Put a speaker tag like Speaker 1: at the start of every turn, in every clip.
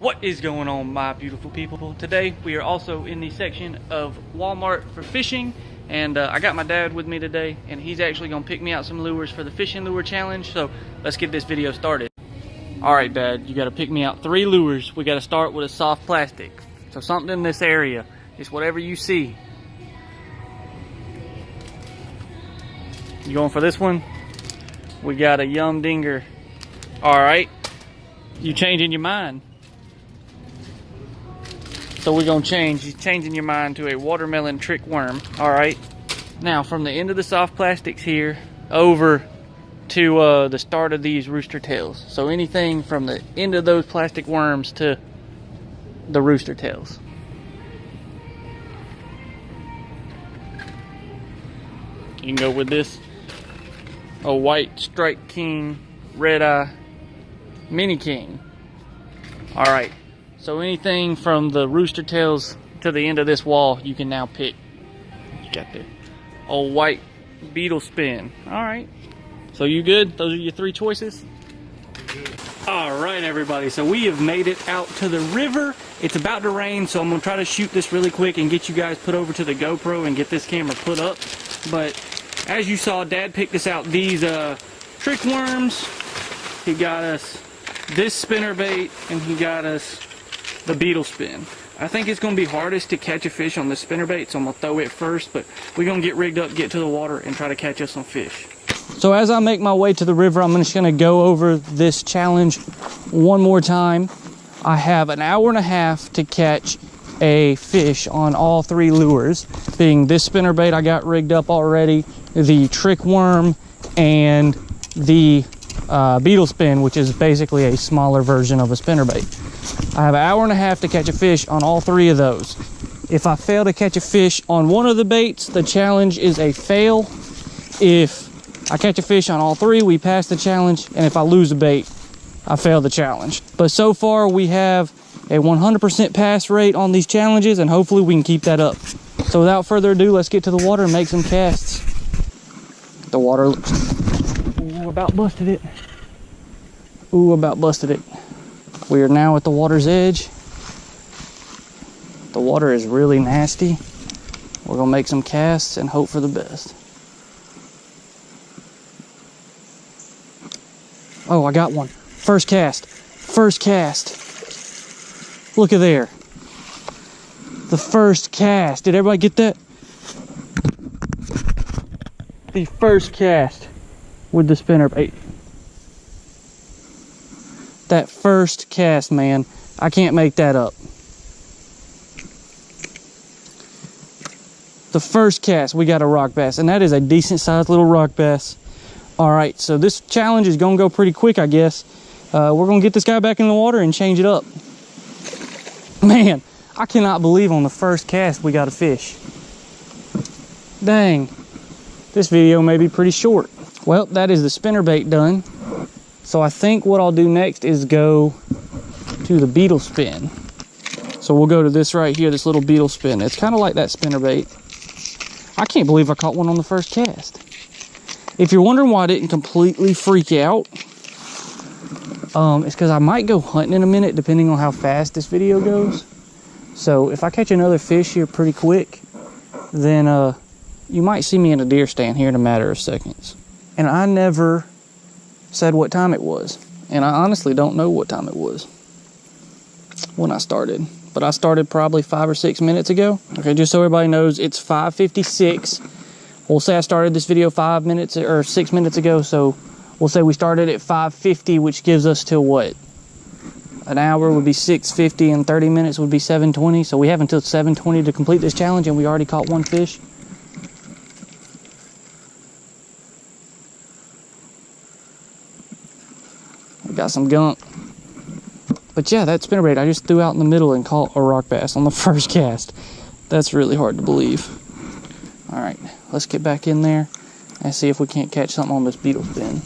Speaker 1: What is going on, my beautiful people? Today we are also in the section of Walmart for fishing, and I got my dad with me today, and he's actually gonna pick me out some lures for the fishing lure challenge. So let's get this video started. All right, Dad, you got to pick me out 3 lures. We got to start with a soft plastic, so something in this area, just whatever you see. You going for this one? We got a Yum Dinger. All right, you changing your mind? So we're gonna changing your mind to a watermelon trick worm. All right. Now from the end of the soft plastics here over to the start of these rooster tails. So anything from the end of those plastic worms to the rooster tails. You can go with this, a white striped king, red eye, mini king. All right. So anything from the rooster tails to the end of this wall, you can now pick. You got the old white beetle spin. All right. So you good? Those are your 3 choices? All right, everybody. So we have made it out to the river. It's about to rain, so I'm going to try to shoot this really quick and get you guys put over to the GoPro and get this camera put up. But as you saw, Dad picked us out these trick worms. He got us this spinnerbait, and he got us the beetle spin. I think it's going to be hardest to catch a fish on the spinnerbait, so I'm going to throw it first, but we're going to get rigged up, get to the water, and try to catch us some fish. So as I make my way to the river, I'm just going to go over this challenge one more time. I have an hour and a half to catch a fish on all 3 lures, being this spinnerbait I got rigged up already, the trick worm, and the beetle spin, which is basically a smaller version of a spinnerbait. I have an hour and a half to catch a fish on all 3 of those. If I fail to catch a fish on one of the baits, the challenge is a fail. If I catch a fish on all 3, we pass the challenge, and if I lose a bait, I fail the challenge. But so far, we have a 100% pass rate on these challenges, and hopefully we can keep that up. So without further ado, let's get to the water and make some casts. The water looks... Ooh, about busted it. Ooh, about busted it. We are now at the water's edge. The water is really nasty. We're gonna make some casts and hope for the best. Oh, I got one. First cast. First cast. Look at there. The first cast. Did everybody get that? The first cast with the spinnerbait. That first cast, man. I can't make that up. The first cast, we got a rock bass, and that is a decent sized little rock bass. All right, so this challenge is gonna go pretty quick, I guess. We're gonna get this guy back in the water and change it up. Man, I cannot believe on the first cast we got a fish. Dang, this video may be pretty short. Well, that is the spinnerbait done. So I think what I'll do next is go to the beetle spin. So we'll go to this right here, this little beetle spin. It's kind of like that spinnerbait. I can't believe I caught one on the first cast. If you're wondering why I didn't completely freak out, it's because I might go hunting in a minute, depending on how fast this video goes. So if I catch another fish here pretty quick, then you might see me in a deer stand here in a matter of seconds. And I never said what time it was, and I honestly don't know what time it was when I started, but I started probably 5 or 6 minutes ago. Okay, just so everybody knows, it's 5:56. We'll say I started this video 5 minutes or 6 minutes ago, so we'll say we started at 5:50, which gives us till what? An hour would be 6:50, and 30 minutes would be 7:20. So we have until 7:20 to complete this challenge, and we already caught one fish. Got some gunk. But yeah, that spinnerbait I just threw out in the middle and caught a rock bass on the first cast. That's really hard to believe. All right, let's get back in there and see if we can't catch something on this beetle spin.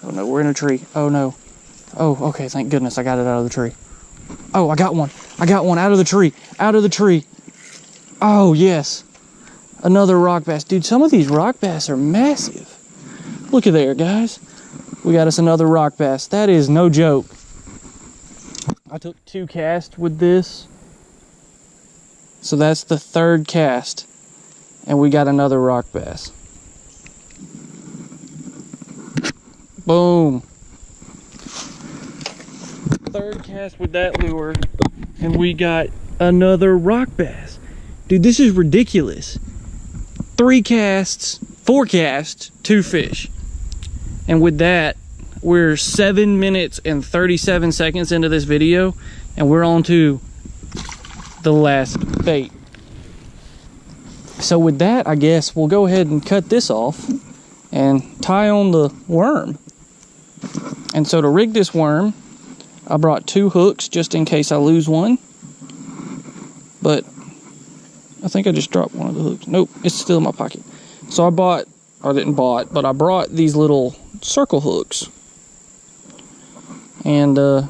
Speaker 1: Oh no, we're in a tree. Oh no. Oh, okay, thank goodness I got it out of the tree. Oh, I got one. I got one out of the tree. Out of the tree. Oh, yes. Another rock bass. Dude, some of these rock bass are massive. Look at there, guys. We got us another rock bass. That is no joke. I took 2 casts with this. So that's the 3rd cast. And we got another rock bass. Boom. 3rd cast with that lure. And we got another rock bass. Dude, this is ridiculous. 3 casts, 4 casts, 2 fish. And with that, we're 7 minutes and 37 seconds into this video, and we're on to the last bait. So with that, I guess we'll go ahead and cut this off and tie on the worm. And so to rig this worm, I brought 2 hooks just in case I lose one. But I think I just dropped one of the hooks. Nope, it's still in my pocket. So I brought these little circle hooks. And the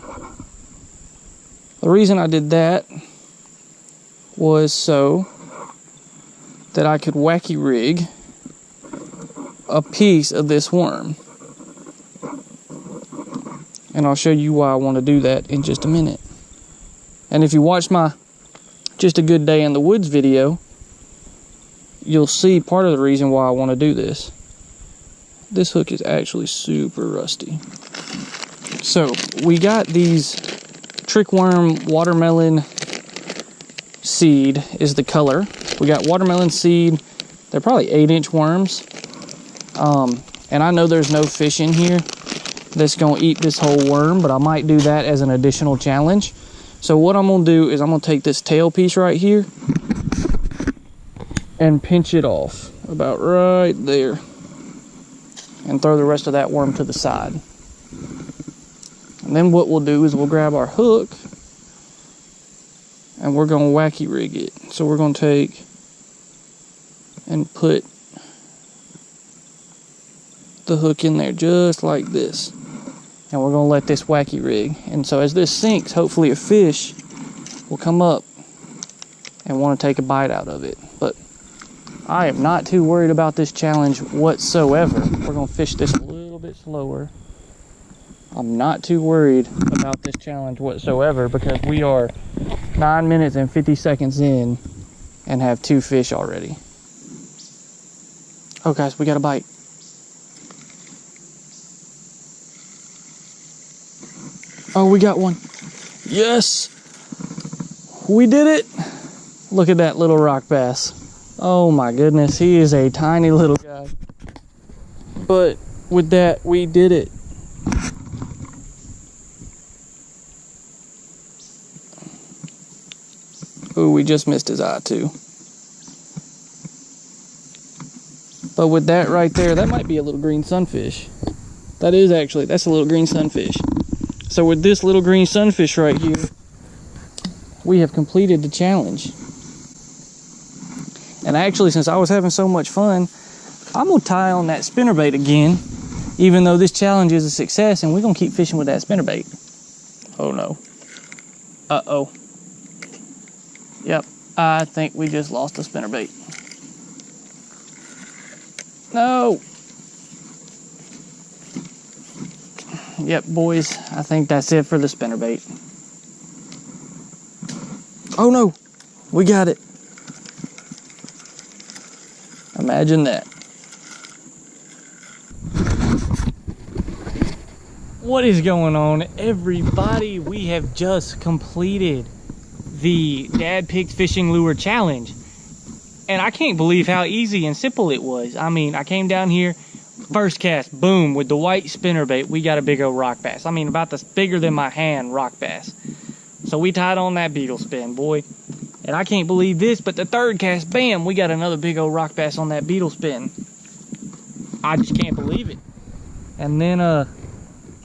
Speaker 1: reason I did that was so that I could wacky rig a piece of this worm. And I'll show you why I want to do that in just a minute. And if you watch my Just a Good Day in the Woods video, you'll see part of the reason why I want to do this. This hook is actually super rusty. So we got these Trickworm watermelon seed is the color. We got watermelon seed. They're probably 8-inch worms. And I know there's no fish in here that's gonna eat this whole worm, but I might do that as an additional challenge. So what I'm gonna do is I'm gonna take this tail piece right here and pinch it off about right there and throw the rest of that worm to the side. And then what we'll do is we'll grab our hook and we're gonna wacky rig it. So we're gonna take and put the hook in there just like this. And we're gonna let this wacky rig. And so as this sinks, hopefully a fish will come up and want to take a bite out of it. But I am not too worried about this challenge whatsoever. We're gonna fish this a little bit slower. I'm not too worried about this challenge whatsoever because we are 9 minutes and 50 seconds in and have 2 fish already. Oh guys, we got a bite. Oh, we got one. Yes! We did it! Look at that little rock bass. Oh my goodness, he is a tiny little guy. But with that, we did it. Ooh, we just missed his eye too. But with that right there, that might be a little green sunfish. That's a little green sunfish. So with this little green sunfish right here, we have completed the challenge. And actually, since I was having so much fun, I'm gonna tie on that spinnerbait again, even though this challenge is a success, and we're gonna keep fishing with that spinnerbait. Oh no. Uh-oh. Yep, I think we just lost a spinnerbait. No. Yep, boys, I think that's it for the spinnerbait. Oh no, we got it. Imagine that. What is going on, everybody? We have just completed the Dad Pigs Fishing Lure Challenge. And I can't believe how easy and simple it was. I mean, I came down here, first cast, boom, with the white spinnerbait, we got a big old rock bass. I mean, about this bigger than my hand rock bass. So we tied on that beetle spin, boy. And I can't believe this, but the 3rd cast, bam, we got another big old rock bass on that beetle spin. I just can't believe it. And then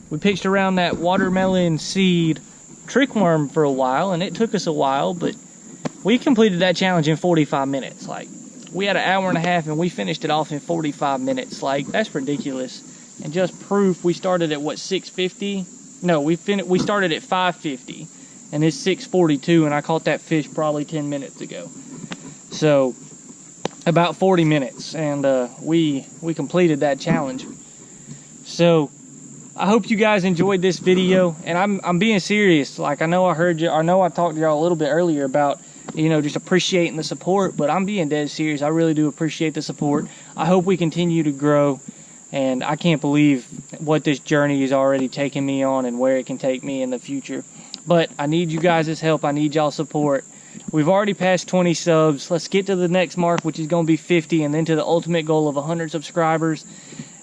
Speaker 1: we pitched around that watermelon seed trickworm for a while, and it took us a while, but we completed that challenge in 45 minutes. Like, we had an hour and a half and we finished it off in 45 minutes. Like, that's ridiculous. And just proof, we started at what, 650? No, we started at 550, and it's 642, and I caught that fish probably 10 minutes ago. So about 40 minutes, and we completed that challenge. So I hope you guys enjoyed this video, and I'm being serious. Like, I know I talked to y'all a little bit earlier about, you know, just appreciating the support, but I'm being dead serious. I really do appreciate the support. I hope we continue to grow, and I can't believe what this journey is already taking me on and where it can take me in the future. But I need you guys' help. I need y'all support. We've already passed 20 subs. Let's get to the next mark, which is going to be 50, and then to the ultimate goal of 100 subscribers.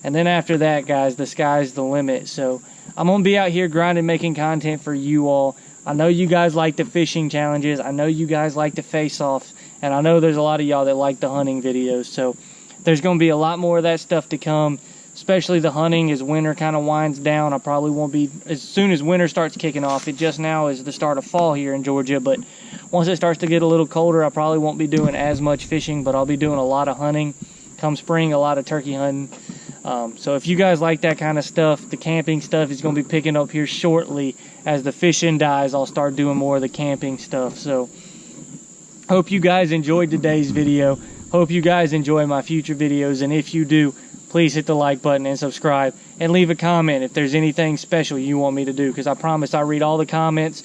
Speaker 1: And then after that, guys, the sky's the limit. So I'm going to be out here grinding, making content for you all. I know you guys like the fishing challenges. I know you guys like the face-offs. And I know there's a lot of y'all that like the hunting videos. So there's going to be a lot more of that stuff to come, especially the hunting as winter kind of winds down. I probably won't be, as soon as winter starts kicking off. It just now is the start of fall here in Georgia, but once it starts to get a little colder, I probably won't be doing as much fishing, but I'll be doing a lot of hunting. Come spring, a lot of turkey hunting. So if you guys like that kind of stuff, the camping stuff is going to be picking up here shortly. As the fishing dies, I'll start doing more of the camping stuff. So hope you guys enjoyed today's video. Hope you guys enjoy my future videos, and if you do, please hit the like button and subscribe, and leave a comment if there's anything special you want me to do, because I promise I read all the comments,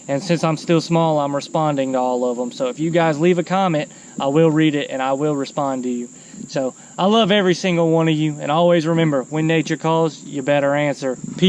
Speaker 1: and since I'm still small, I'm responding to all of them. So if you guys leave a comment, I will read it and I will respond to you. So I love every single one of you, and always remember, when nature calls, you better answer. Peace.